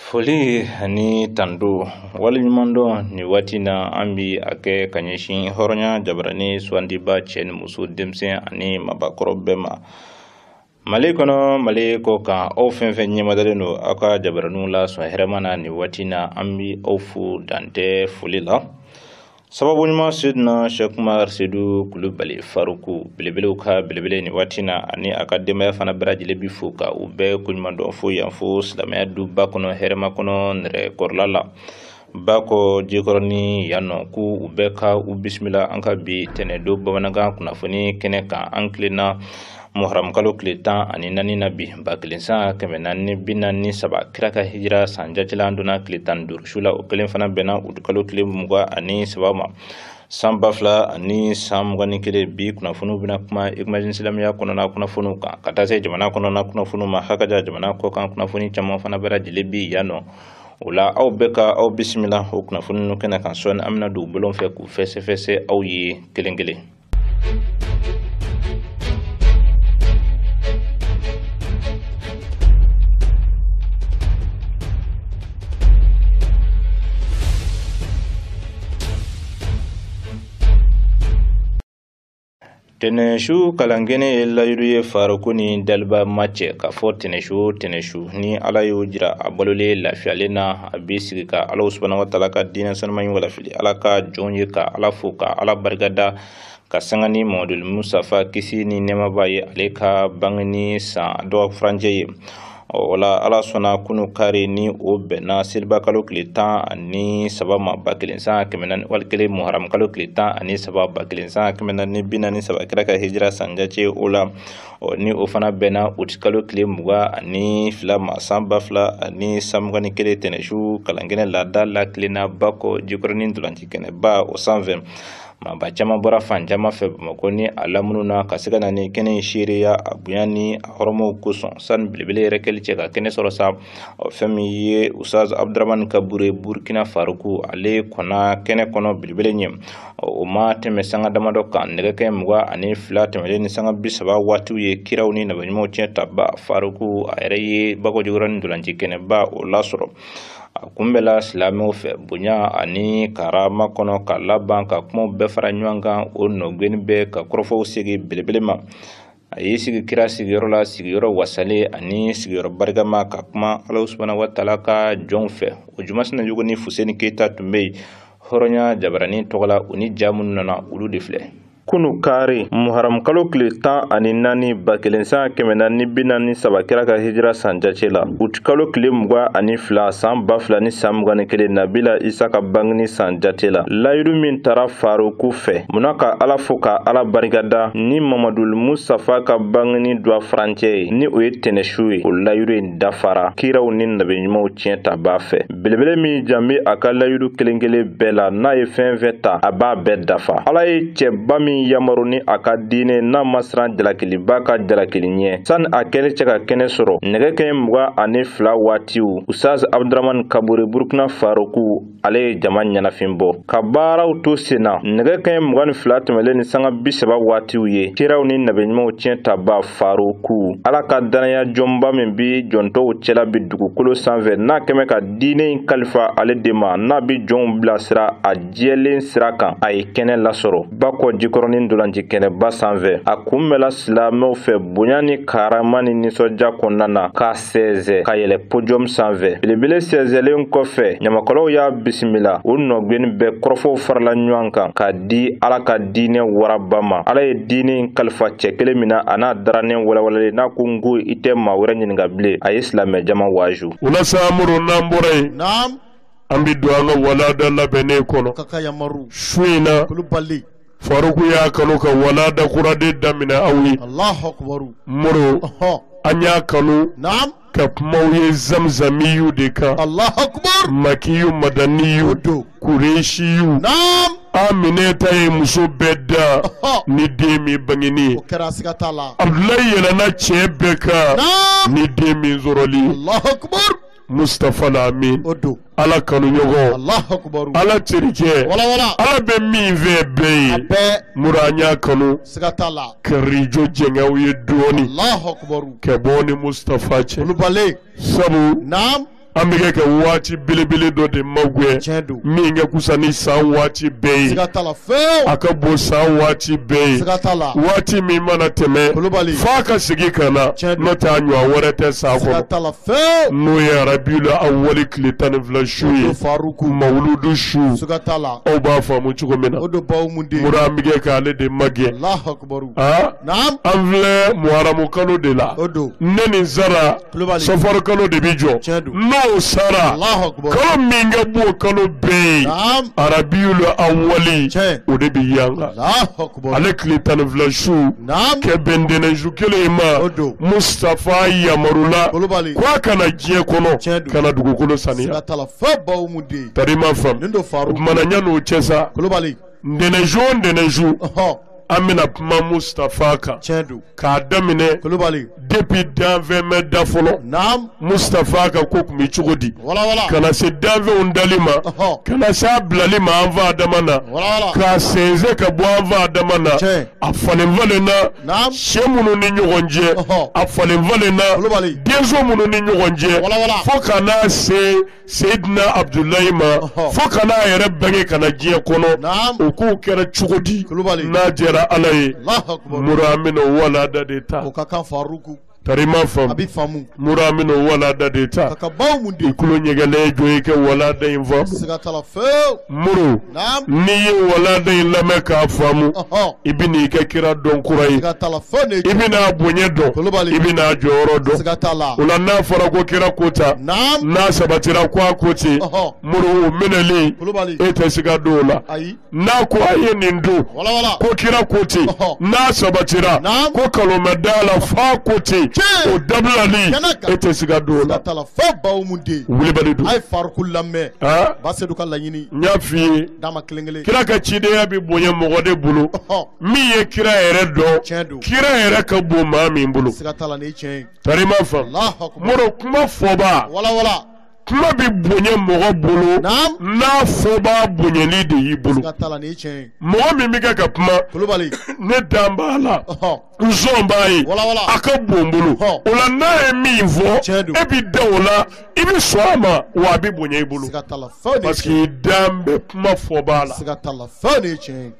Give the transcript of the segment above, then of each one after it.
Foli ni tando wali nyumando ni watina ambi ake kanyeshi horonya jabrani swandi ba chen musu demse ani mabakoro bema malikono maliko ka ofenfe nyemadaleno aka jabranu la so hermana ni watina ambi ofu dante fulila sababu nyuma sidna shekmar sidu kulubali faruku bilibelu ka bilibele ni watina ani akadema fana brajile bifuka ube kunyumando fu yanfu slamaya du bakono herma kono nre korlala bako jikorni yano ku ube ka ubismillah anka bi tenedo babanaga kunafuni keneka anklina muharram kalo klita ani nani nabi bakilinsa kemenani binani saba kiraka hijra sanja chilanduna klitan durshula okelen fana bena udkalo klim muga ani sabama sambafla ani samgani kile bi kuna funu bina kuma imagine islamia kuna na kuna funu ka katase jamana kuna na kuna funu ma hakaja jamana ko kan kuna funi chama fana bera jilebi yano ula au beka au bismillah kuna funu kana kan son amna du bolon fe ku fese au yi kelengele Teneshu kalangene la yuye farukuni dalba mache ka fo teneshu ni ala yujira abolole la fialena abisika ala subhanahu wa ta'ala ka dina sanman wala fili ala ka jonye ka ala fuka ala bargada ka sangani modul musafa kisi ni nema baye aleka bangni sa do franje wala ala sona kunu kare ni obena silba kalo klita ani sabama bakilinsa kemenan walkele muharram kalo klita ani sababa bakilinsa kemenan ni binani sababa kiraka hijra sanjache ola ni ofana bena utkalo kle muga ani fla masamba fla ani samgani kele teneshu kalangene la dala klina bako jikorni ndulanti kene ba o 120 maba chama bora fanjama fe makoni alamununa kasigana ni kene shiriya abuyani horomo kuson san bilbile rekel cheka kene sorosa femiye usaz abdurrahman kabure burkina faruku ale kona kene kono bilbile nyem o mate mesanga damado kan nega ke mwa ani flat mele ni sanga bisaba watu ye kirawni na banimo cheta ba faruku ayre bako jogoran dulanji kene ba o lasoro kumbela silame fe bunya ani karama kono kala banka kuma befara nywanga ono gwenbe ka krofo sigi bilbilema ayi sigi kira sigi yorola sigi yoro wasale ani sigi yoro bargama ka kuma Allah subhanahu wa ta'ala ka jonfe o jumasna yugoni fuseni keita tumbe horonya jabarani togola uni jamun nana ulu defle kunu kari muharram kalo klita ani nani bakilensa kemenani binani sabakira ka hijra sanjachela utkalo klimgwa ani fla sam bafla ni samgani kele nabila isaka bangni sanjatela layru min tara faruku fe munaka ala foka ala barigada ni mamadul mustafa ka bangni dwa franche ni oye teneshui o layru dafara kiraw ni nabinyimo tienta bafe belebele mi jambi aka layru kelengele bela na ye fenveta aba bedafa ala ye chebami yamaruni akadine na masran jalakili baka jalakili nye san akene cheka kene soro nege ke mga ani fla watiu usaz abdurrahman kabure burkina faruku ale jaman nyana fimbo kabara uto sena nege ke mga ni fla temele ni sanga bisaba watiu ye kiraw ni nabenyima uchenta ba faruku ala ka danaya jomba mbi jonto uchela bidugu kulo sanve na keme ka dine in kalifa ale dema na bi jon blasira a jelen siraka ay kene lasoro bako jikoro ndulanji kene basanve akumela silamo fe bunyani karamani nisoja konana ka seze ka yele podium sanve bilibile sezele nkofe nyamakolo ya bismillah unno gben be krofo farla nyanka ka di ala ka dine warabama ala ye dine kalfa chekele mina ana darane wala na kungu ite mawre nyinga ble ay islam jama waju ula samuru nambore nam ambi duanga wala dalla bene kono kaka yamaru shuina kulubali faruku ya kanu ka wala da kurade damina awi Allahu akbar muro anya kanu naam ka mauye zamzamiyu de ka Allahu akbar makiyu madaniyu kureshiyu naam amine tayi muso bedda ni demi bangini okera sigatala Abdullahi yana na chebeka ni demi zoroli Allahu akbar Mustafa Lamin odo ala kanu yogo Allahu akbar ala tirike wala ala be min ve be abe muranya kanu sigatala karijo jenga uye doni Allahu akbar ke boni Mustafa che ulubale sabu naam an bɛ kɛ waati belebele dɔ de magwɛ min ka kusa ni san waati bɛɛ ye a ka bon san waati bɛɛ ye waati min mana tɛmɛ f'a ka segin ka na n'o tɛ a ɲɔgɔn wɛrɛ tɛ sa kɔnɔ n'o ye arabiul awwal tile 12 su ye mawuludu su aw b'a faamu cogo min na mura an bɛ kɛ k'ale de magɛ an filɛ muharamu kalo de la ne ni Zara safar kalo de bi jɔ n'o sara kalo min ka bon kalo bɛɛ ye arabiul awwal o de bi yanga ale tile 12 su kɛ bɛn ntɛnɛnsu kelen ma Mustafa yamarula k'a kana diɲɛ kɔnɔ kana dugukolo saniya tarima fam o kumana ɲan'o cɛ sa ntɛnɛnsu o ntɛnɛnsu an bɛna kuma Mustafa kan k'a daminɛ depuis danfɛn mɛn da fɔlɔ Mustafa kan ko tun bɛ cogo di kana se danfɛnw dali ma kana se a bilali ma an fa Adama na k'a sɛnsɛn ka bɔ an fa Adama na a falen falen na sɛ minnu ni ɲɔgɔn cɛ a falen falen na denso minnu ni ɲɔgɔn cɛ fo ka n'a se Seyidina Abdulayi ma fo ka n'a yɛrɛ bange kana diɲɛ kɔnɔ o k'o kɛra cogo di n'a jɛra Ala ye mura an bɛna o walanda de ta tarima fam mura min walada de ta i kulo ɲɛgɛnɛ jɔ i kɛ walada in faamu muru n'i ye walada in lamɛn k'a faamu i bɛ n'i ka kira dɔn kura ye i bɛna bonya dɔn i bɛna jɔyɔrɔ dɔn o la n'a fɔra ko kira ko ta n'a sabatira ko a ko ten muru o minɛlen e tɛ siga don o la n'a ko a ye nin don ko kira ko ten n'a sabatira ko kalomɛ da la f'a ko ten o dabilali e tɛ siga don o la wulibali don n y'a f'i ye kira ka cidenya bɛ bonya mɔgɔ de bolo min ye kira yɛrɛ dɔn kira yɛrɛ ka bon maa min bolo tarima fam mɔrɔ kuma fɔba kuma bɛ bonya mɔgɔ bolo n'a fɔba bonyali de y'i bolo mɔgɔ min bɛ kɛ ka kuma ne dan b'a la n sɔn b'a ye a ka bon bolo o la n'a ye min fɔ e bɛ da o la i bɛ sɔn a ma wa a bɛ bonya i bolo parce que dan bɛ kuma fɔba la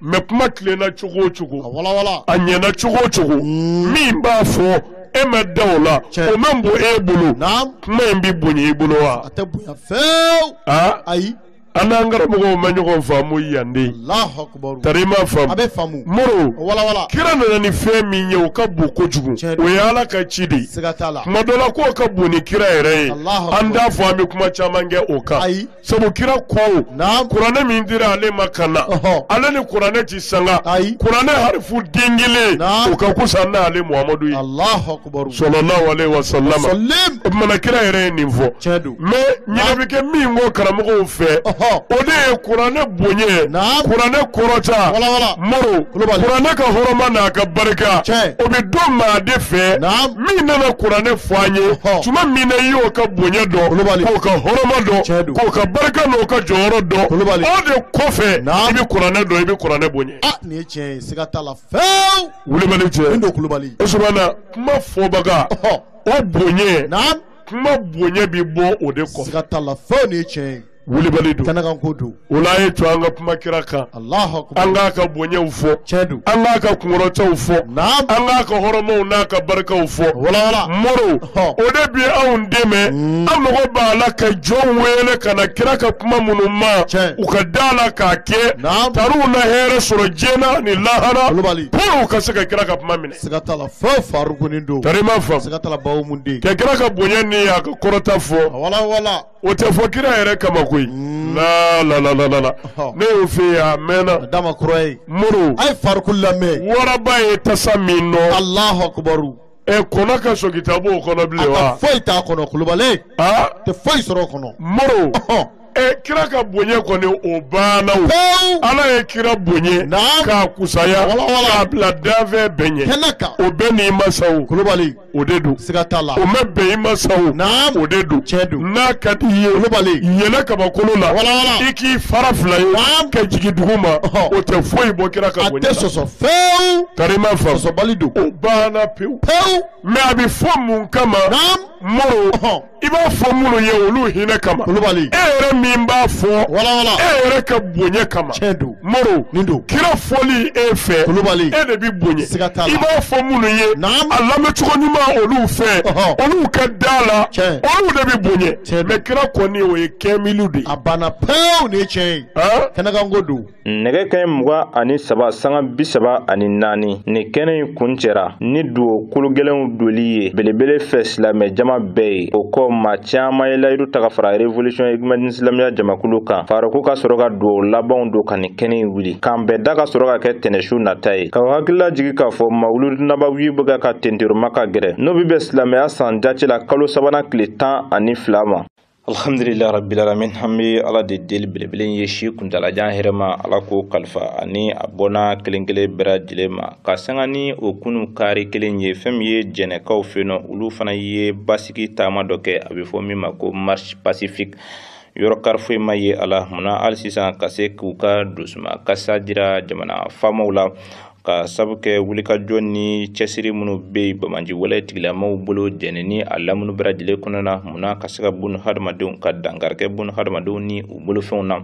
mais kuma tilenna cogo o cogo a ɲɛna cogo o cogo min b'a fɔ e ma da o la o man bon e bolo kuma in bɛ bonya i bolo wa ayi an n'an karamɔgɔw ma ɲɔgɔn faamu yan de tarima faamu moro kira nana ni fɛn min ye o ka bon kojugu o ye Ala ka ci de kuma dɔ la k'o ka bon ni kira yɛrɛ ye an t'a fɔ an bɛ kuma caman kɛ o kan sabu kira ko kuranɛ min dira ale ma ka na ale ni kuranɛ ti sanga kuranɛ harifu den kelen o ka kusa n'ale Muhamadu ye sallallahu alaihi wasallam o tumana kira yɛrɛ ye nin fɔ mais ɲinɛ bɛ kɛ min ko karamɔgɔw fɛ o de ye kuranɛ bonya kuranɛ kɔrɔta moro kuranɛ ka hɔrɔma n'a ka barika o bɛ dɔn maa de fɛ min nana kuranɛ fɔ an ye tuma min na i y'o ka bonya dɔn k'o ka hɔrɔma dɔn k'o ka barika n'o ka jɔyɔrɔ dɔn o de kɔfɛ i bɛ kuranɛ dɔn i bɛ kuranɛ bonya wulibali cɛ o sumana kuma fɔbaga o bonya kuma bonya bɛ bɔ o de kɔfɛ wulibali don o la ye to an ka kuma kira kan an k'a ka bonyaw fɔ an k'a ka kunkɔrɔtaw fɔ an k'a ka hɔrɔmaw n'a ka barikaw fɔ moro o de bi anw dɛmɛ an mago b'a la ka jɔn wele ka na kira ka kuma minnu ma u ka da la k'a kɛ taruw na hɛrɛ sɔrɔ diɲɛ ni lahara pour u ka se ka kira ka kuma minɛ tarima fam ka kira ka bonya ni a ka kɔrɔta fɔ o tɛ fɔ kira yɛrɛ kama koyi la ne y'o fɛ yen a mɛnna muru waraba ye tasa min nɔ kɔnɔ ka sɔn kitabo o kɔnɔ bilen wa foyi t'a kɔnɔ kulubali tɛ foyi sɔrɔ o kɔnɔ muru kira ka bonye kɔni o banna o ala ye kira bonye k'a kusaya k'a bila danfɛn bɛɛ ɲɛ o bɛɛ n'i masaw kulubali o de don siga t'a la o ma bɛn i masaw o de don tiɲɛ don n'a ka di i ye kulubali yɛlɛ kabakolo la i k'i fara fila ye ka jigin dugu ma o tɛ foyi bɔ kira ka bonye la a tɛ sɔsɔ fewu karima fa sɔsɔbali don o banna pewu mais a bɛ fɔ mun kama moro i b'a fɔ minnu ye olu hinɛ kama kulubali e yɛrɛ min b'a fɔ e yɛrɛ ka bonye kama tiɲɛ don moro nin don kira fɔli e fɛ kulubali e de bi bonye siga t'a la i b'a fɔ minnu ye a lamɛncogo ɲuman olu fɛ olu ka da la olu de bi bonye mais kira kɔni o ye 15 de a banna pewu nin ye tiɲɛ ye kɛnɛkanko don nɛgɛ kaɲɛ 23 sanga 34 ni kɛnɛ in kun cɛra ni duo kologɛlɛnw doli ye belebele fɛ silamɛ jama bɛɛ ye o kɔ maa caman ye layidu ta ka fara révolution ekuménique silamɛya jamakulu kan faruku ka sɔrɔ ka duo labanw don ka ni kɛnɛ in wuli k'an bɛɛ da ka sɔrɔ ka kɛ tɛnɛsu nata ye ka hakilila jigi k'a fɔ mawuludi nabawi bɛ ka tenteroma ka gɛrɛ n'o bi bɛ silamɛya san jaci la kalo sabanan tile 12 ma alhamdulillah rabbil alamin hambi ala de deli belebelen ye shi kuntalajan herema ala ko kalifa ani a bɔna kelenkelen bɛra jile ma ka sanga ni o kunu kari kelen ye fɛn min ye jɛnɛkaw fenɔ olu fana ye basigi taama dɔ kɛ a bɛ fɔ min ma ko marche pacifique yɔrɔ kari foyi ma ye ala munna hali sisan ka se k'u ka dusuma kasa dira jamana faamaw la ka sabu kɛ wulikajɔ ni cɛsiri minnu bɛ yen bamanji wɛlɛ tigilamaw bolo jɛnɛni a lamunu bɛɛ lajɛlen kɔnɔna munna ka se ka bun hadamadenw ka dankarikɛ bun hadamadenw ni u bolofɛnw na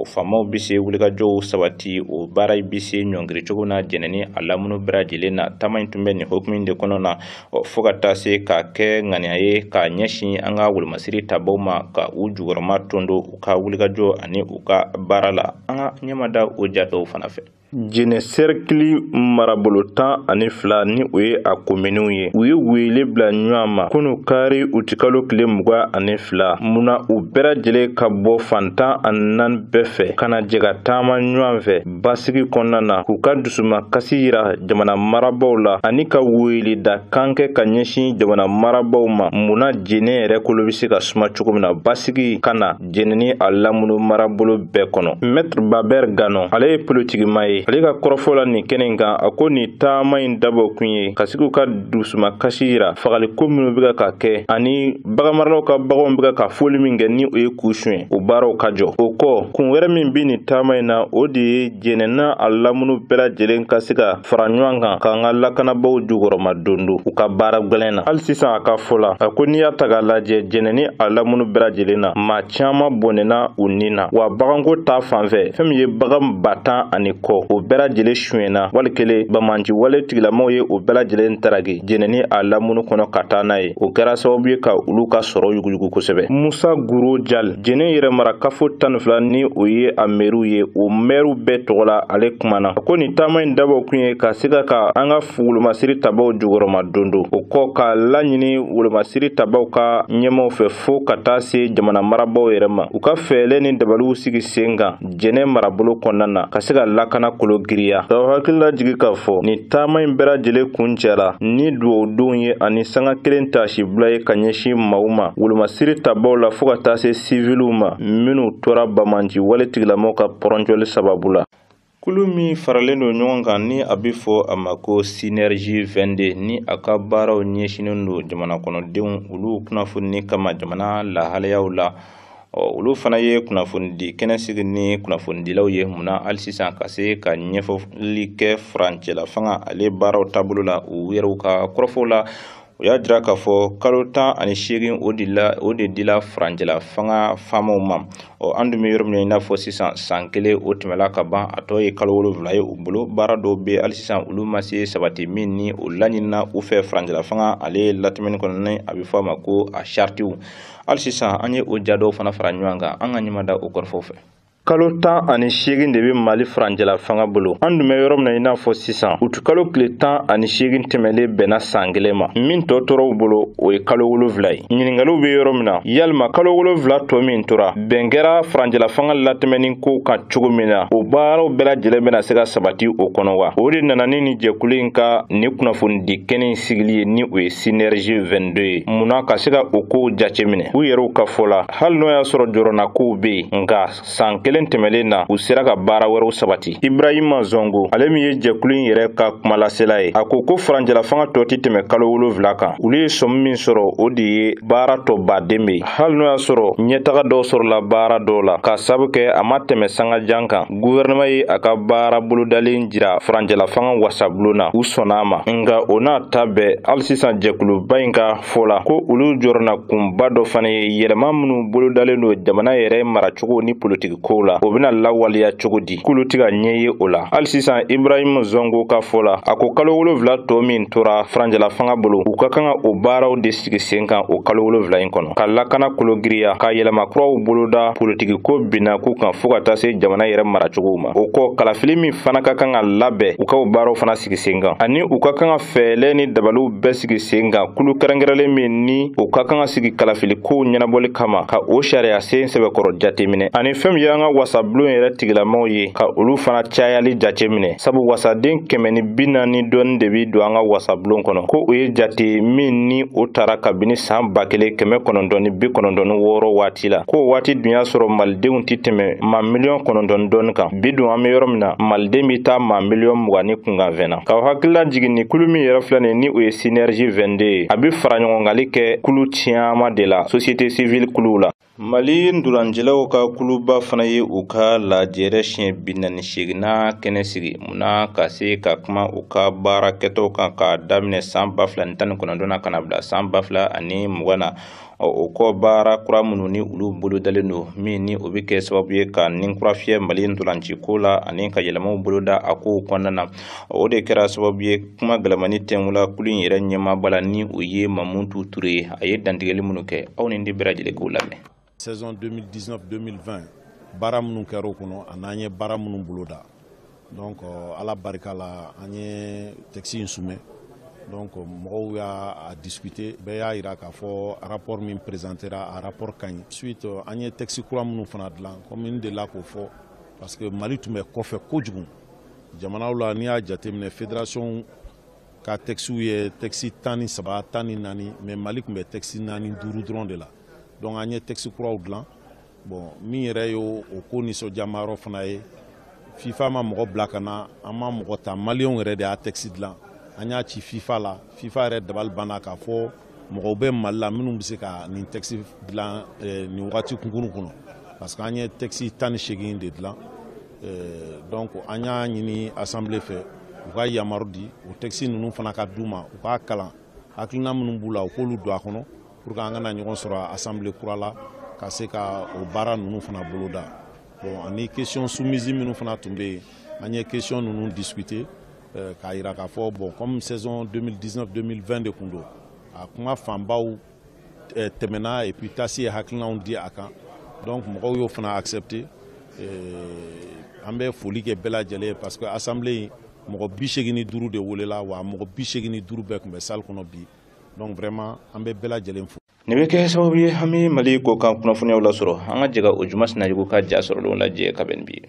faamaw bɛ se wulikajɔw sabati o baara bɛ se ɲɔngiri cogo na jɛnɛni a lamunu bɛɛ lajɛlen na taama in tun bɛ nin hokumu de kɔnɔ na fo ka taa se ka kɛ ŋaniya ye ka ɲɛsin an ka wolomasiri tabaw ma ka u jukɔrɔma tondo u ka wulikajɔ ani u ka baara la an ka ɲɛma da o jatɔw fana fɛ jɛnɛ cercle marabolo 12 ni o ye a kominiw ye u ye wele bila ɲɔgɔn ma kunu kari u ti kalo tile 22 munna u bɛɛ lajɛlen ka bɔ fantan 4 bɛɛ fɛ ka na jɛ ka taama ɲɔgɔn fɛ basigi kɔnɔna na k'u ka dusuma kasi yira jamana marabaw la ani ka wele da kan kɛ ka ɲɛsin jamana marabaw ma munna jɛnɛ yɛrɛ kolo bɛ se ka suma cogo min na basigi ka na jɛnɛni a lamunu marabolo bɛɛ kɔnɔ maître Baber Gano ale ye politigima ye ale ka kɔrɔfɔ la nin kɛnɛ in kan a ko nin taama in dabɔ kun ye ka sigi ka dusuma kasi yira fagali ko minnu bɛ ka kɛ ani baganmaralaw ka baganw bɛ ka foli min kɛ ni o ye k'u suɲɛ o baaraw ka jɔ o kɔ kun wɛrɛ min bɛ nin taama in na o de ye jɛnɛna a lamunu bɛɛ lajɛlen ka se ka fara ɲɔgɔn kan k'an ka lakanabaw jukɔrɔma dondo u ka baara gwɛlɛn na hali sisan a ka fɔ la a ko n'i y'a ta k'a lajɛ jɛnɛni a lamunu bɛɛ lajɛlen na maa caman bɔnɛna u ni na wa baganko ta fanfɛ fɛn min ye bagan 10 ani kɔ o bɛɛ lajɛlen suɲɛna walikelen bamanji wale tigilamaw ye o bɛɛ lajɛlen taraki jɛnɛni a lamunu kɔnɔ ka taa n'a ye o kɛra sababu ye ka olu ka sɔrɔ yuguyugu kosɛbɛ Musa Guro Jal jɛnɛ yɛrɛ mara kafo 12 ni o ye a mɛriw ye o mɛriw bɛɛ tɔgɔ la ale kumana a ko nin taama in dabɔ kun ye ka se ka an ka wolomasiri tabaw jukɔrɔma dondo o kɔ ka laɲini wolomasiri tabaw ka ɲɛmaw fɛ fo ka taa se jamana marabaw yɛrɛ ma u ka fɛɛlɛ ni dabaliw sigi sen kan jɛnɛ marabolo kɔnɔna na ka se ka lakana kolo giriya ka hakilila jigi k'a fɔ nin taama in bɛɛ lajɛlen kun cɛla ni duwawudenw ye ani sanga kelen tasi bila ye ka ɲɛsin maaw ma wolomasiri tabaw la fo ka taa se siviluw ma minnu tora bamanji wale tigilamaw ka pɔrɔnjɔli sababu la kulu min faralen don ɲɔgɔn kan ni a bɛ fɔ a ma ko synergie 22 ni a ka baaraw ɲɛsinnen don jamana kɔnɔdenw olu kunnafoni kama jamana lahalayaw la olu fana ye kunnafoni di kɛnɛsigi ni kunnafonidilaw ye munna hali sisan ka se ka ɲɛfɔli kɛ furancɛla fanga ale baaraw taabolo la u yɛrɛw ka kɔrɔfɔw la u y'a jira k'a fɔ kalo 18 o de dila furancɛla fanga faamaw ma an dun bɛ yɔrɔ min i n'a fɔ sisan san kelen o tɛmɛla ka ban a tɔ ye kalo 7 ye u bolo baara dɔw bɛ hali sisan olu ma se sabati min ni o laɲinina u fɛ furancɛla fanga ale latɛmɛni kɔnɔna a bɛ fɔ a ma ko a chartiw hali sisan an ye o ja dɔw fana fara ɲɔgɔn kan an ka ɲɛma da o kɔrɔfɔw fɛ Kalo 10 ani 8 de bɛ Mali faranjɛla fanga bolo. An dun bɛ yɔrɔ min na i n'a fɔ sisan, utu kalo tile 10 ani 8 tɛmɛlen bɛnna san kelen ma. Min tɔ tora u bolo o ye kalo 7 ye. Ɲininkaliw bɛ yɔrɔ min na, yalima kalo 7 tɔ min tora, bɛn kɛra faranjɛla fanga latɛmɛni ko kan cogo min na, o baaraw bɛɛ lajɛlen bɛna se ka sabati o kɔnɔ wa? O de nana ni jɛkulu in ka ni kunnafonidi kɛnɛ in sigili ye ni o ye Synergie 22 ye. Munna ka se ka o kow jateminɛ? U yɛrɛw ka fɔ la, hali n'o y'a sɔrɔ jɔrɔna kow bɛ yen, nka san kelen tɛmɛlen na u sera ka baara wɛrɛw sabati. Ibrahima Zongo, ale min ye jɛkulu in yɛrɛ ka kumalasela ye, a ko faranjɛla fanga tɔ tɛ tɛmɛ kalo 7 kan. Olu ye sɔmi min sɔrɔ o de ye baara tɔ baden bɛ. Hali n'o y'a sɔrɔ ɲɛtaga dɔw sɔrɔla baara dɔw la, ka sabu kɛ a ma tɛmɛ sangajan kan. Gouvernement ye a ka baara bolodalen jira faranjɛla fanga wasabulon na, u sɔnna a ma. Nka o n'a ta bɛɛ, hali sisan jɛkuluba in ka fɔ la ko olu jɔrɔna kunba dɔ fana ye yɛlɛma minnu bolodalen don jamana yɛrɛ maracogo ni politiki kow la. O bɛna lawaleya cogo di? K'olu tɛ ka ɲɛ ye o la. Hali sisan Ibrahima Zongo ka fɔ la, a ko kalo 7 tɔ min tora faranjɛla fanga bolo, u ka kan ka o baaraw de sigi sen kan o kalo 7 in kɔnɔ. Ka lakana kologiriya, ka yɛlɛma kuraw boloda politiki ko binna k'u kan fo ka taa se jamana yɛrɛ maracogo ma. O kɔ kalafili min fana ka kan ka labɛn, u ka o baaraw fana sigi sen kan. Ani u ka kan ka fɛɛlɛ ni dabaliw bɛɛ sigi sen kan. Kulu kɛrɛnkɛrɛnlen min ni u ka kan ka sigi kalafili kow ɲɛnabɔli kama, ka o sariya sen sɛbɛkɔrɔ jateminɛ. Ani fɛn min ye an ka wasabulon yɛrɛ tigilamaw ye, ka olu fana cayali jateminɛ. Sabu wasaden 140 dɔɔni de bi don an ka wasabulon kɔnɔ. Ko o ye jate min ni o taara kabini san 1996 waati la. Ko waati dun y'a sɔrɔ malidenw tɛ tɛmɛ maa 900,000 dɔɔni kan. Bi dun an bɛ yɔrɔ min na, maliden bi taa maa 20,000 kunkanfɛn na. K'aw hakilila jigin ni kulu min yɛrɛ filɛ nin ni o ye Synergie 22 ye. A bi fara ɲɔgɔngali kɛ kulu caman de la, société civile kuluw la. Mali ndolanjɛlaw ka kuluba fana ye u ka lajɛrɛ siɲɛ 48 kɛnɛ sigi. Munna ka se ka kuma u ka baara kɛtɔw kan k'a daminɛ san 2019 na ka na bila san 2020 na. O kɔ baara kura minnu ni olu bolodalen don min ni o bɛ kɛ sababu ye ka ninkura fiyɛ Mali ndolanci ko la ani ka yɛlɛmaw boloda a kow kɔnɔna na. O de kɛra sababu ye kuma gɛlɛmani tɛnwula kulu in yɛrɛ ɲɛmaaba la ni o ye Mamuntu Ture ye. A ye dantigɛli minnu kɛ, aw ni bɛɛ lajɛlen k'o lamɛn. Saison 2019-2020 baara minnu kɛra o kɔnɔ a n'an ye baara minnu boloda. Donc ala barika la an ye texte in soumet. Donc mɔgɔw y'a discuter, bɛɛ y'a yira k'a fɔ rapport min présentera a rapport ka ɲi. Suite an ye texte kura minnu fana dilan comme n delila k'o fɔ parce que Mali tun bɛ kɔfɛ kojugu. Jamanaw la n'i y'a jateminɛ fédération ka texte ye texte 13 14 mais Mali tun bɛ texte 4 5 dɔrɔn de la. Donc an ye texte kuraw dilan. Bon min yɛrɛ ye o ko nisɔndiyamayɔrɔ fana ye FIFA ma mɔgɔ bila ka na, an ma mɔgɔ ta, maliyɛnw yɛrɛ de y'a texte dilan. An y'a ci FIFA la, FIFA yɛrɛ dabali banna k'a fɔ mɔgɔw bɛ Mali la minnu bɛ se ka nin texte dilan nin wagati kunkuru kɔnɔ parce que an ye texte 18 de dilan. Donc an y'a ɲini assemblée fɛ u ka yamaru di o texte ninnu fana ka d'u ma u k'a kalan hakilina minnu b'u la u k'olu don a kɔnɔ pour que an kana ɲɔgɔn sɔrɔ assemblée kura la ka se ka o baara ninnu fana boloda. Bon ani question soumise minnu fana tun bɛ yen an ye question ninnu discuter k'a yira k'a fɔ bon comme saison 2019-2020 de kun don a kuma fanbaw tɛmɛna et puis tasi ye hakilinaw di a kan donc mɔgɔw y'o fana accepter. An bɛ foli kɛ bɛɛ lajɛlen parce que assemblée mɔgɔ 85 de welela wa mɔgɔ 85 bɛɛ tun bɛ salle kɔnɔ bi donc vraiment an bɛ bɛɛ lajɛlen fo. Nin bɛ kɛ sababu ye an bɛ Mali ko kan kunnafoniyaw lasɔrɔ an ka jɛka o juma sinajugu ka ja sɔrɔlenw lajɛ ka bɛn bi.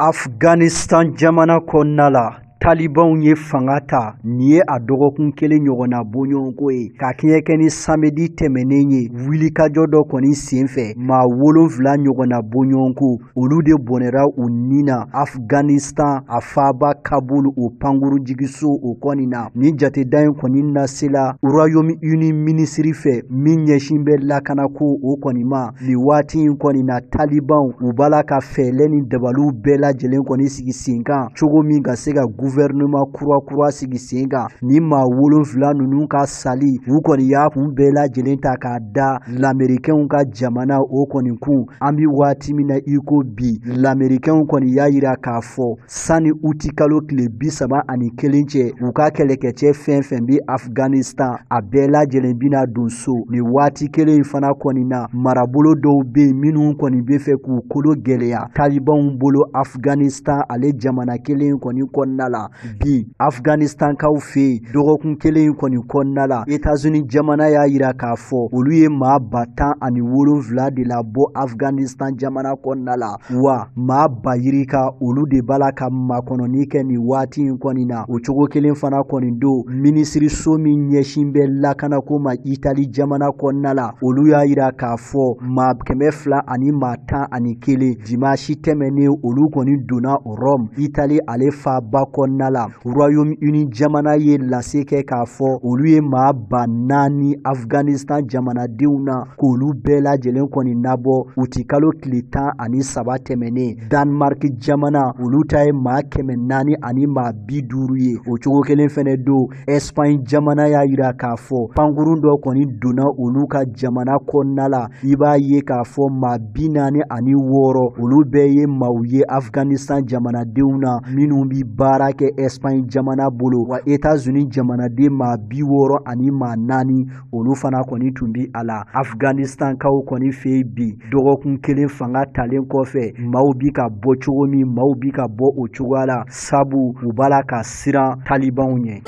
Afghanistan jamana kɔnɔna la Talibanw ye fanga ta ni ye a dɔgɔkun kelen ɲɔgɔnna bɔɲɔgɔnko ye ka kɛɲɛ kɛ ni samedi tɛmɛnen ye wulikajɔ dɔ kɔni senfɛ maa 7 ɲɔgɔnna bɔɲɔgɔnko olu de bɔnɛra u ni na Afghanistan a faaba Kabul o pankuru jigiso o kɔni na ni jateda in kɔni nasela Royaume-Uni minisiri fɛ min ɲɛsin bɛ lakanako o kɔni ma ni waati in kɔni na Talibanw u b'a la ka fɛɛlɛ ni dabaliw bɛɛ lajɛlen kɔni sigi sen kan cogo min ka se ka gouvernement kura sigi senga ni maa 7 ninnu ka sali u kɔni y'a kun bɛɛ lajɛlen ta k'a da l'américain ka jamana o kɔni kun an bi waati min na i ko bi l'américain kɔni y'a yira k'a fɔ sani uti kalo tile 31 cɛ u ka kɛlɛkɛcɛ fɛn bi Afghanistan a bɛɛ lajɛlen bina don so ni waati kelen fana kɔni na marabolo dɔw be minnu kɔni be fɛ k'u kolo gɛlɛya talibanw bolo Afghanistan ale jamana kelen kɔni kɔnɔna la bi Afghanistan kaw fe dɔgɔkun kelen kɔni kɔnɔna la États-Unis jamana y'a yira k'a fɔ olu ye maa 117 de la bɔ Afghanistan jamana kɔnɔna la wa maa bayirika olu de bala ka makɔnɔni kɛ ni waati in kɔni na o cogo kelen fana kɔni do ministre so min ɲɛsin bɛ lakana ko ma Itali jamana kɔnɔna la olu y'a yira k'a fɔ maa 200 ani maa 11 dimanche tɛmɛnen olu kɔni donna Rome Itali ale faba kɔnɔna la Royaume-Uni jamana ye lase kɛ k'a fɔ olu ye maa 4,000 Afghanistan jamanadenw na k'olu bɛɛ lajɛlen kɔni nabɔ u ti kalo tile 13 tɛmɛnen Danemark jamana olu ta ye maa 400 ani maa 50 ye o cogo kelen fɛnɛ do Espagne jamana y'a yira k'a fɔ pankurun dɔ kɔni donna olu ka jamana kɔnɔna la i b'a ye k'a fɔ maa 46 olu bɛɛ ye maaw ye Afghanistan jamanadenw na minnu bi baara kɛ Espagne jamana bolo wa États-Unis jamanaden maa 60 ani maa 4 olu fana kɔni tun bi a la Afghanistan kaw kɔni fe bi dɔgɔkun kelen fanga talen kɔfɛ maaw bi ka bɔ cogo min maaw bi ka bɔ o cogoya la sabu u bala ka siran talibanw ɲɛ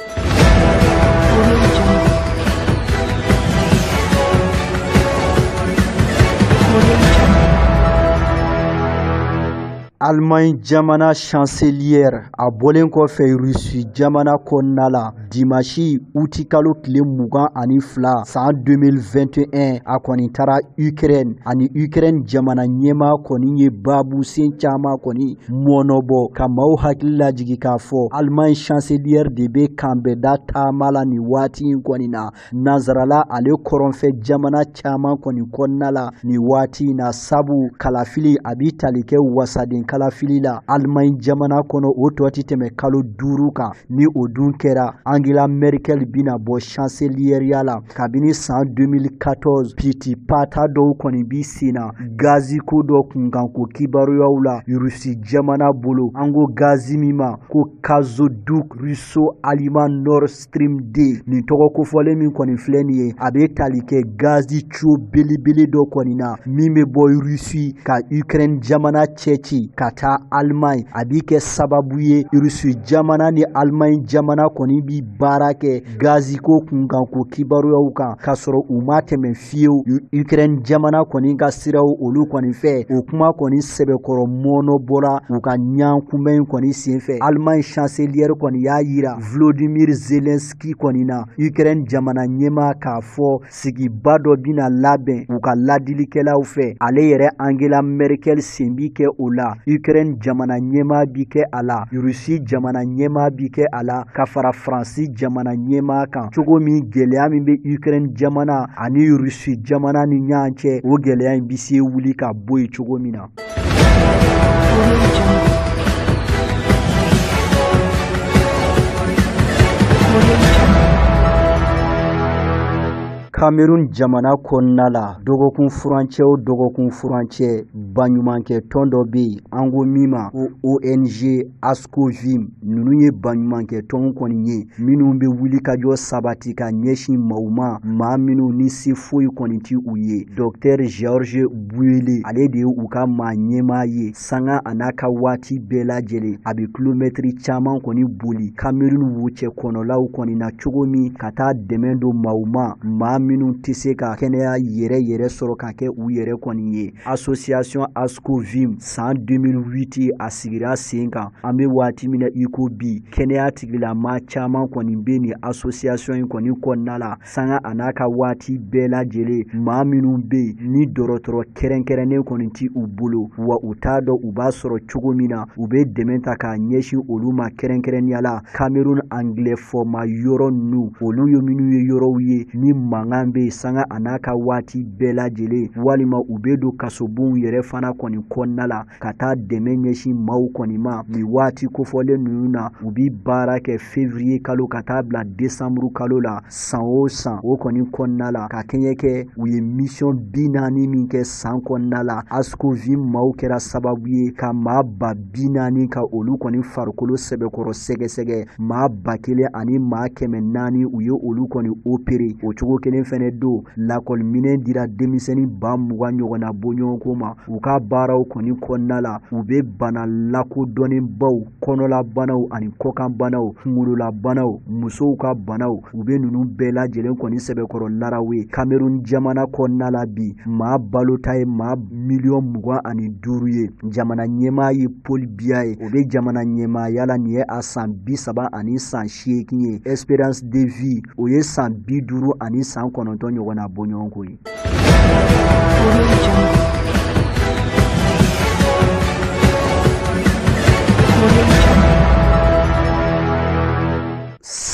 Allemagne jamana chancelière a bɔlen kɔfɛ Russie jamana kɔnɔna la dimanche uti kalo tile 22 san 2021 a kɔni taara Ukraine ani Ukraine jamana ɲɛma kɔni ye babu sen caman kɔni mɔnɔbɔ ka maaw hakili lajigi k'a fɔ Allemagne chancelière de be kanbɛda taama la ni waati in kɔni na nazarala ale kɔrɔnfɛ jamana caman kɔni kɔnɔna la ni waati in na sabu kalafili a bi tali kɛ wasaden kalafili la Allemagne jamana kɔnɔ o tɔ ti tɛmɛ kalo 5 kan ni o dun kɛra Angela Merkel bina bɔ chancelière la kabini san 2014 piti pata dɔw kɔni bi sina gazi ko dɔ kunkan ko kibaruyaw la Russie jamana bolo ango gazi min ma ko gazoduc russo allemand Nord Stream D ni tɔgɔ kofɔlen min kɔni filɛ nin ye a be tali kɛ gazi tio belebele dɔ kɔni na min be bɔ Russie ka Ukraine jamana cɛci ka taa Allemagne a bi kɛ sababu ye Russie jamana ni Allemagne jamana kɔni bi baara kɛ gazi ko kunkan ko kibaruyaw kan ka sɔrɔ u ma tɛmɛ fiyewu Ukraine jamana kɔni ka siraw olu kɔni fɛ o kuma kɔni sɛbɛkɔrɔ mɔnɔ bɔra u ka ɲan kunbɛn kɔni senfɛ Allemagne chancelière kɔni y'a yira Volodymyr Zelensky kɔni na Ukraine jamana ɲɛma k'a fɔ sigiba dɔ bina labɛn u ka ladilikɛlaw fɛ ale yɛrɛ Angela Merkel sen bi kɛ o la Ukraine jamana ɲɛma bi kɛ a la Russie jamana ɲɛma bi kɛ a la ka fara Faransi jamana ɲɛma kan cogo min gɛlɛya min bɛ Ukraine jamana ani Russie jamana ni ɲɔgɔn cɛ o gɛlɛya in bi se wuli ka bɔ yen cogo min na Cameroun jamana kɔnɔna la dɔgɔkun furancɛ baɲumankɛ tɔn dɔ bɛ yen an ko min ma ko ONG ASCOVIM ninnu ye baɲumankɛ tɔn kɔni ye minnu bɛ wuli ka jɔ sabati ka ɲɛsin maaw ma maa minnu ni se foyi kɔni ti u ye Dr George Buele ale de ye u ka maa ɲɛmaa ye sanga a n'a ka waati bɛɛ lajɛlen a bɛ kilomɛtiri caman kɔni boli Cameroun wucɛ kɔnɔlaw kɔni na cogo min ka taa dɛmɛ don maaw ma maa minnu tɛ se ka kɛnɛya yɛrɛ sɔrɔ ka kɛ u yɛrɛ kɔni ye association ASCOVIM san 2008 a sigira sen kan an bɛ waati min na i ko bi kɛnɛya tigilama caman kɔni bɛ nin association in kɔni kɔnɔna la sanga a n'a ka waati bɛɛ lajɛlen maa minnu bɛ yen ni dɔgɔtɔrɔ kɛrɛnkɛrɛnnen kɔni ti u bolo wa u t'a dɔn u b'a sɔrɔ cogo min na u bɛ dɛmɛ ta k'a ɲɛsin olu ma kɛrɛnkɛrɛnnenya la Cameroun anglais fɔma yɔrɔ ninnu olu ye minnu ye yɔrɔw ye ni mankan kalan be sanga anaka wati bela jele walima ubedo kasobun yere fana koni konnala kata deme nyeshi mau koni ma ni wati kofole nuna ubi barake février kalo kata bla décembre kalo la san o san o koni konnala ka kenyeke uye mission binani minke san konnala asko vi mau kera sababu ye ka ma ba binani ka olu koni farkolo sebe koro sege ma bakele ani ma keme nani uye olu koni opere o chogo kelen fene do lakol mine dira demiseni ba muga ɲɔgɔnna boɲɔgɔn ko ma u ka baaraw kɔni kɔnɔna la u be bana lakodɔnnen baw kɔnɔla banaw ani kɔkan banaw kungolola banaw musow ka banaw u be nunu bɛɛ lajɛlen kɔni sɛbɛkɔrɔ laraw ye Cameroun jamana kɔnɔna la bi maa balota ye maa miliyɔn 25 ye jamana ɲɛmaa ye Paul Biya ye o be jamana ɲɛmaaya la nin ye a san 30 ani san 8 ye Espérance de vie o ye san 50 ani san 9 ɲɔgɔnna boɲɔgɔn ko ye.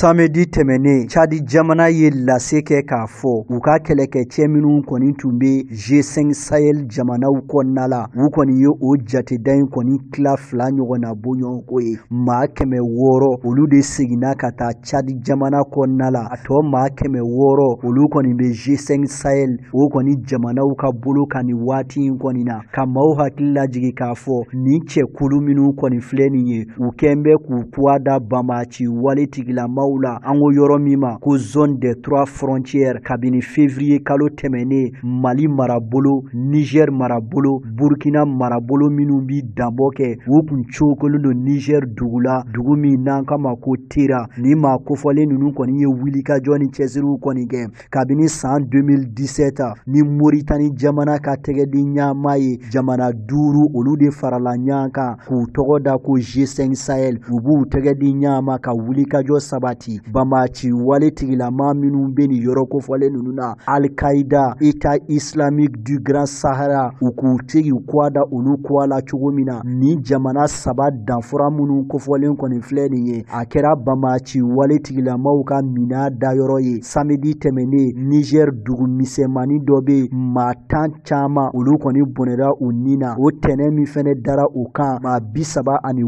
Samedi tɛmɛnen Chadi jamana ye lase kɛ k'a fɔ u ka kɛlɛkɛcɛ minnu kɔni tun be G5 Sahel jamanaw kɔnɔna la u kɔni ye o jateda in kɔni tila 2 ɲɔgɔnna boɲɔgɔn ko ye maa 600 olu de seginna ka taa Chadi jamana kɔnɔna la a tɔ maa 600 olu kɔni be G5 Sahel o kɔni jamanaw ka bolo kan ni waati in kɔni na ka maaw hakili lajigi k'a fɔ ni cɛkulu minnu kɔni filɛ nin ye u kɛn bɛ k'u puwa da bamaci wale tigilamaw la an ko yɔrɔ min ma ko zone des 3 frontières kabini février kalo tɛmɛnen Mali marabolo Niger marabolo Burkina marabolo minnu bi danbɔ kɛ u kun cokolen don Niger dugula dugu min n'an kama ko Tera ni maa kofɔlen ninnu kɔni ye wulikajɔ ni cɛsiriw kɔni kɛ kabini san 2017 ni Moritani jamana ka tɛgɛdi ɲama ye jamana 5 olu de farala ɲɔgɔn kan k'u tɔgɔ da ko G5 Sahel u b'u tɛgɛdi ɲama ka wulikajɔ sabati bamaci wale tigilama minnu be ni yɔrɔ kofɔlen ninnu na Al-Qaïda État islamique du Grand Sahara u k'u tegi kwada olu kwala cogo min na ni jamana 3 danfura minnu kofɔlen kɔni filɛ nin ye a kɛra bamaci wale tigilamaw ka mina dayɔrɔ ye samedi tɛmɛnen Niger dugu misɛmani dɔ be maa 10 caman olu kɔni bɔnɛra u ni na o tɛnɛ min fɛnɛ dara u kan maa 37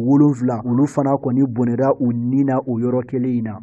olu fana kɔni bɔnɛra u ni na o yɔrɔ kelen in na.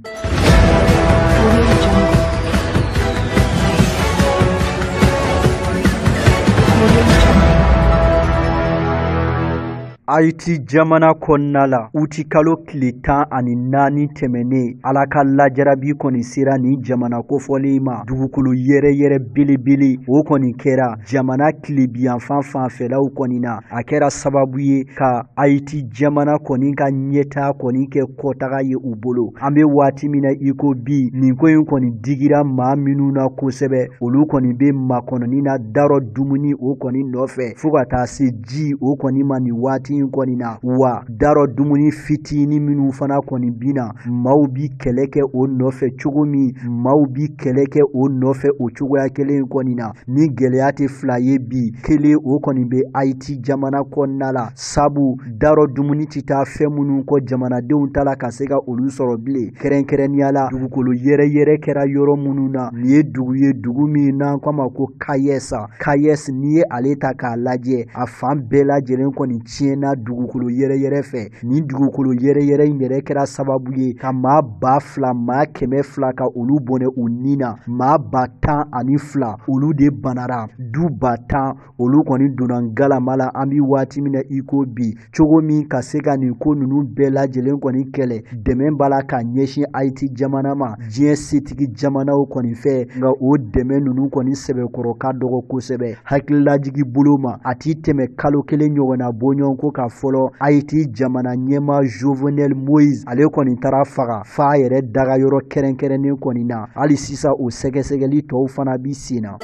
Haïti jamana kɔnɔna la uti kalo tile 14 tɛmɛnen ala ka lajarabi kɔni sera ni jamana kofɔlen ma dugukolo yɛrɛ belebele o kɔni kɛra jamana tilebiyanfan fanfɛlaw kɔni na a kɛra sababu ye ka Haïti jamana kɔni ka ɲɛta kɔni kɛ kɔtaga ye u bolo an be waati min na iko bi nin ko in kɔni digira maa minnu na kosɛbɛ olu kɔni be makɔnɔni na darɔ dumuni o kɔni nɔfɛ fo ka taa se ji o kɔni ma ni waati kɔni na wa darɔ dumuni fitini minnu fana kɔni bina maaw bi kɛlɛ kɛ o nɔfɛ cogo min maaw bi kɛlɛ kɛ o nɔfɛ o cogoya kelen kɔni na ni gɛlɛya tɛ fila ye bi kelen o kɔni be Haïti jamana kɔnɔna la sabu darɔ dumuni tɛ taa fɛn minnu kɔ jamanadenw ta la ka se ka olu sɔrɔ bilen kɛrɛnkɛrɛnniya la dugukolo yɛrɛ kɛra yɔrɔ minnu na nin ye dugu min n'an k'a ma ko Kayes ni ye ale ta k'a lajɛ a fan bɛɛ lajɛlen kɔni tiɲɛna dugukolo yɛrɛ fɛ ni dugukolo yɛrɛ in yɛrɛ kɛra sababu ye ka maa 2,000 maa 200 ka olu bɔnɛ u ni na maa 12,000 olu de banara du 10,000 olu kɔni donna galama la an bi waati min na iko bi cogo min ka se ka nin ko ninnu bɛɛ lajɛlen kɔni kɛlɛ dɛmɛ b'a la ka ɲɛsin Haïti jamana ma diɲɛ setigi jamanaw kɔni fɛ nka o dɛmɛ ninnu kɔni sɛbɛkɔrɔ ka dɔgɔ kosɛbɛ hakililajigi bolo ma a ti tɛmɛ kalo 1 ɲɔgɔnna boɲɔgɔn ko ka fɔlɔ Haïti jamana ɲɛma Jovenel Moïse ale kɔni taara faga fa yɛrɛ daga yɔrɔ kɛrɛnkɛrɛnnen kɔni na hali sisan o sɛgɛsɛgɛli tɔw fana bi sen na.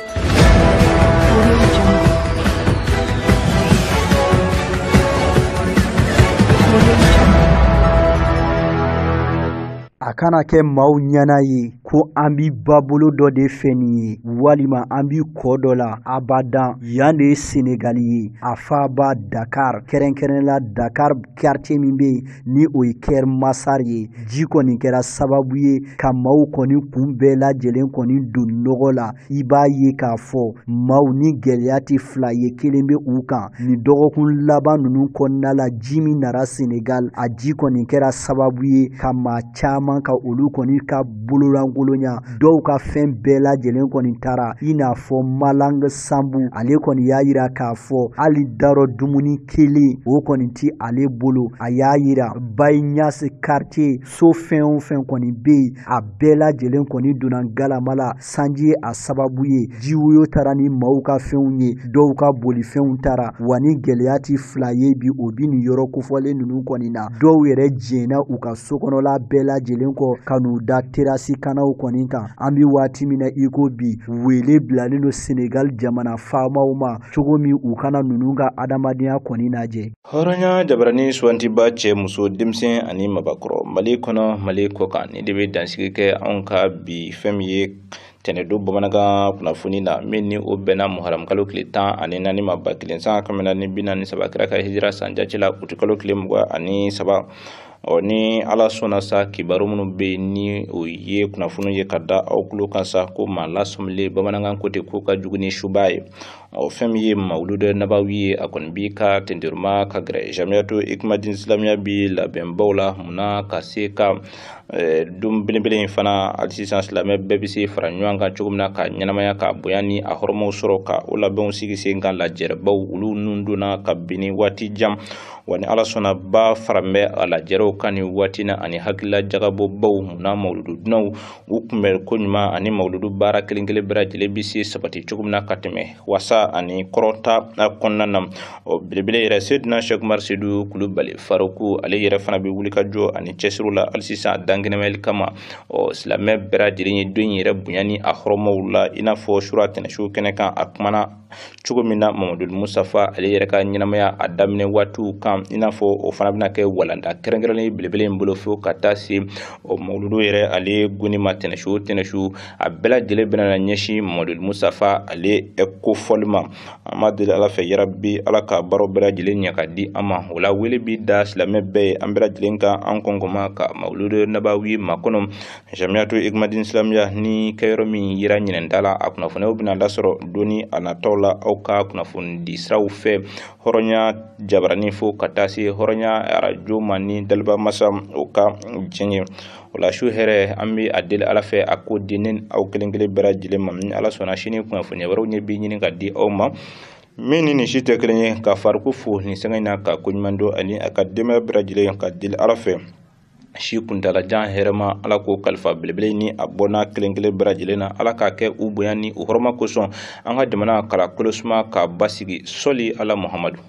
A kana kɛ maaw ɲana ye ko an bi babolo dɔ de fɛ nin ye walima an bi kɔ dɔ la abadan yan de ye Senegali ye a faba Dakar kɛrɛnkɛrɛnla Dakar quartier min bɛ ni o ye Kɛr Masar ye ji kɔni kɛra sababu ye ka maaw kɔni kun bɛɛ lajɛlen kɔni don nɔgɔ la i b'a ye k'a fɔ maaw ni gɛlɛya tɛ fila ye kelen bɛ u kan ni dɔgɔkun laban ninnu kɔnɔna la ji min nara Senegal a ji kɔni kɛra sababu ye ka maa caman ka olu kɔni ka bololankolonya dɔw ka fɛn bɛɛ lajɛlen kɔni taara i n'a fɔ Malang Sambu ale kɔni y'a yira k'a fɔ hali darɔ dumuni kelen o kɔni ti ale bolo a y'a yira Bayñas quartier so fɛn o fɛn kɔni bɛ yen a bɛɛ lajɛlen kɔni donna galama la sanji ye a sababu ye ji woyo taara ni maaw ka fɛnw ye dɔw ka bolifɛnw taara wa ni gɛlɛya ti fila ye bi o bi nin yɔrɔ kofɔlen ninnu kɔni na dɔw yɛrɛ jɛnna u ka sokɔnɔla bɛɛ lajɛlen kɔ ka n'u da terasi kanaw kɔni kan an bi waati min na i ko bi wele bilalen do Senegal jamana faamaw ma cogo min u kana ninnu ka adamadenya kɔni lajɛ hɔrɔnya jabarani suwantiba cɛ muso denmisɛn ani mabakɔrɔ Mali kɔnɔ Mali kɔ kan ni de bɛ dansigi kɛ anw ka bi fɛn min ye tɛnɛdo bamanankan kunnafoni na min ni o bɛnna Muharam kalo tile 14 ma 1443 kira ka hijira san jati la uti kalo tile 23 ni ala sɔnna sa kibaru minnu bɛ ni o ye kunnafoni ye ka da aw kulo kan sa ko maa lasɔmile bamanankan ko ten ko ka jugu ni suba ye fɛn min ye mawulud nabawi ye a kɔni bi ka tenteruma ka gɛrɛ jamiyatu ikmadin islamiya bi labɛnbaw la munna ka se ka dum belebele in fana hali sisan silamɛ bɛɛ bɛ se fara ɲɔgɔn kan cogo min na ka ɲɛnamaya ka bonya ni a hɔrɔmaw sɔrɔ ka o labɛnw sigi sen kan lajɛrɛbaw olu nun donna ka bɛn ni waati jan wa ni ala sɔnna ba faran bɛ a lajɛrɛw kan ni waati na ani hakilila jagabɔbaw munna mawuludu dunanw u kunbɛn ko ɲuman ani mawuludu baara kelen kelen bɛɛ lajɛlen bɛ se sabati cogo min na ka tɛmɛ wasa ani kɔrɔta kɔnɔna na belebele yɛrɛ Seydina Sheikh Umar Seydou Kulubali Faruku ale yɛrɛ fana bɛ wuli ka jɔ ani cɛsiriw la hali sisan dankɛnɛmayɛli kama silamɛ bɛɛ lajɛlen ye don yɛrɛ bonya ni a hɔrɔmaw la i n'a fɔ sura tɛnɛsu kɛnɛ kan a kumana cogo min na Mamadu Musafa ale yɛrɛ ka ɲɛnamaya a daminɛ waatiw kan i n'a fɔ o fana bɛna kɛ walanda kɛrɛnkɛrɛnnen belebele in bolo fo ka taa se mawuludu yɛrɛ ale guni ma tɛnɛsu a bɛɛ lajɛlen bɛna ɲɛsin Mamadu Musafa ale kofɔli ma an ma deli ala fɛ yarabi ala ka baaraw bɛɛ lajɛlen ɲɛ ka di an ma o la wele bi da silamɛ bɛɛ ye an bɛɛ lajɛlen kan an kɔnkɔma ka mawuludu nabawi makɔnɔ jamiyatu ikmadin islamiya ni kɛyɔrɔ min yira ɲinɛnda la a kunnafoniyaw bɛna lasɔrɔ doni a nataw la aw ka kunnafoni di siraw fɛ hɔrɔnya jabarani fo ka taa se hɔrɔnya arajo ma ni daliba masa o ka diɲɛ o la su hɛrɛ an bɛ a deli ala fɛ a ko di ne aw kelen kelen bɛɛ lajɛlen ma ni ala sɔnna sini kunnafoniya wɛrɛw ɲɛ bi ɲini ka di aw ma min ni si tɛ kelen ye ka Faruku fo nin sɛgɛn in na ka koɲuman dɔn ani a ka denbaya bɛɛ lajɛlen ka deli ala fɛ si kuntalajan hɛrɛma ala ko kalifa belebele ni a bɔna kelen kelen bɛɛ lajɛlen na ala k'a kɛ u bonya ni u hɔrɔma kosɔn an ka jamana kala kolosuma ka basigi sɔli ala Muhamadu